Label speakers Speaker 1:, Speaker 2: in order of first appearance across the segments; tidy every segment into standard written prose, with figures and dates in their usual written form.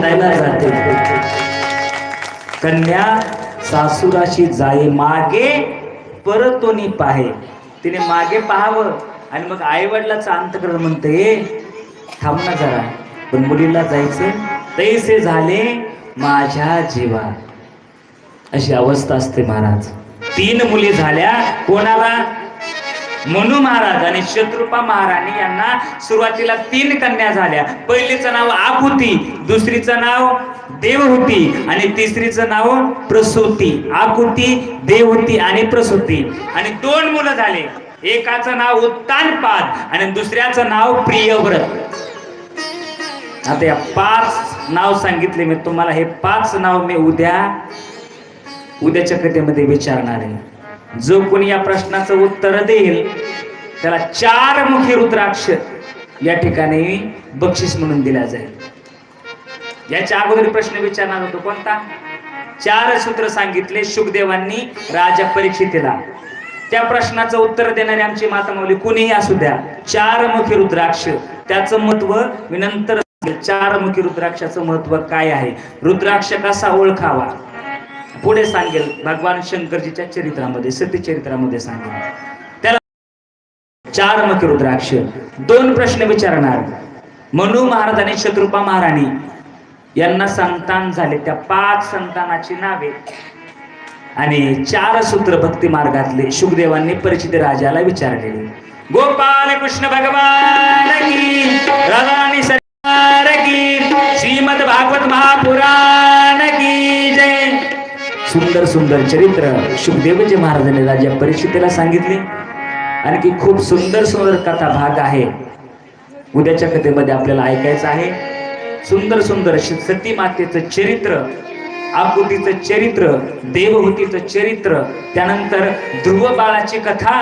Speaker 1: शोधायला जाते. कन्या सासुराशी जाये मागे परतोनी पाहे. तिने मागे पाहावं आणि मग आई वडिलाचं अंतकरण म्हणते थांब ना जरा, पण मुलीला जायचं तैसे झाले माझ्या जीवा. अशी अवस्था असते महाराज. 3 मुली झाल्या कोणाला? मनू महाराज आणि शत्रुपा महाराणी यांना सुरुवातीला 3 कन्या झाल्या. पहिलीचं नाव आकुती, दुसरीचं नाव देवहूती आणि तिसरीचं नाव प्रसूती. आकुती, देवहूती आणि प्रसूती. आणि 2 मुलं झाले. एकाचं नाव उत्तानपाद आणि दुसऱ्याचं नाव प्रियव्रत. आता या 5 नाव सांगितले मी तुम्हाला. हे 5 नाव मी उद्याच्या कथेमध्ये विचारणार आहे. जो कोणी या प्रश्नाचं उत्तर देईल त्याला 4 मुखी रुद्राक्ष या ठिकाणी बक्षीस म्हणून दिला जाईल. याच्या अगोदर प्रश्न विचारणार होतो कोणता? 4 सूत्र सांगितले शुकदेवांनी राजा परीक्षितीला. त्या प्रश्नाचं उत्तर देणारी आमची माता माऊली कुणीही असू द्या, 4 मुखी रुद्राक्ष त्याचं महत्व मी नंतर. 4 मुखी रुद्राक्षाचं महत्व काय आहे, रुद्राक्ष कसा ओळखावा पुढे सांगेल. भगवान शंकरजीच्या चरित्रामध्ये, सत्यचरित्रामध्ये सांगेल. त्याला 4 मुखी रुद्राक्ष. 2 प्रश्न विचारणार. मनू महाराज आणि शत्रुपा महाराणी यांना संतान झाले. त्या 5 संतानाची नावे आणि 4 सूत्र भक्ती मार्गातले शुकदेवांनी परीक्षित राजाला विचारलेले. गोपाल कृष्ण भगवान की, राधाराणी सरकार की, श्रीमद भागवत महापुराण की जय. सुंदर सुंदर चरित्र शुकदेवजी महाराजांनी राजा परीक्षितीला सांगितले. आणखी खूप सुंदर सुंदर कथा भाग आहे उद्याच्या कथेमध्ये आपल्याला ऐकायचं आहे. सुंदर सुंदर सती मातेचं चरित्र, आकुतीचं चरित्र, देवहूतीचं चरित्र, त्यानंतर ध्रुव बाळाची कथा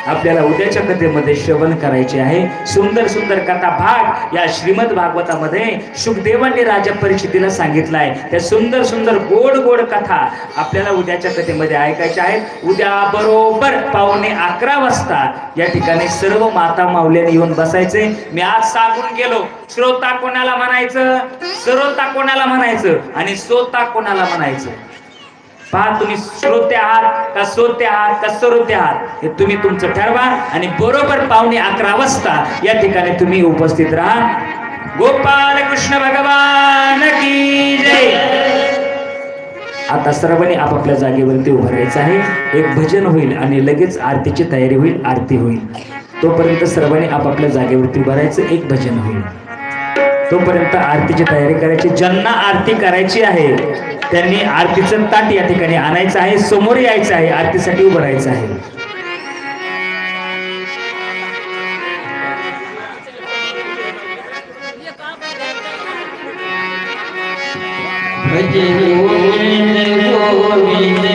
Speaker 1: आपल्याला उद्याच्या कथेमध्ये श्रवण करायची आहे. सुंदर सुंदर कथा भाग या श्रीमद भागवतामध्ये शुकदेवांनी राजा परीक्षितीला सांगितलाय. त्या सुंदर सुंदर गोड गोड कथा आपल्याला उद्याच्या कथेमध्ये ऐकायच्या आहेत. उद्या बरोबर 11:15 वाजता या ठिकाणी सर्व माता माऊल्यांनी येऊन बसायचे. मी आज सांगून गेलो, श्रोता कोणाला म्हणायचं, श्रोता कोणाला म्हणायचं आणि श्रोता कोणाला म्हणायचं. पहा, तुम्ही श्रोते आहात का श्रोते आहात का श्रोते आहात हे तुम्ही तुमचं ठरवा. आणि बरोबर 11:15 वाजता या ठिकाणी तुम्ही उपस्थित राहा. गोपाल कृष्ण भगवान की जय. आता सर्वांनी आपापल्या जागेवरती उभं राहायचं आहे. एक भजन होईल आणि लगेच आरतीची तयारी होईल, आरती होईल. तोपर्यंत सर्वांनी आपापल्या जागेवरती उभं राहायचं. एक भजन होईल तोपर्यंत आरतीची तयारी करायची. ज्यांना आरती करायची आहे त्यांनी आरतीचं ताट या ठिकाणी आणायचं आहे, समोर यायचं आहे, आरतीसाठी उभं राहायचं आहे.
Speaker 2: भजन गोविंद गोविंद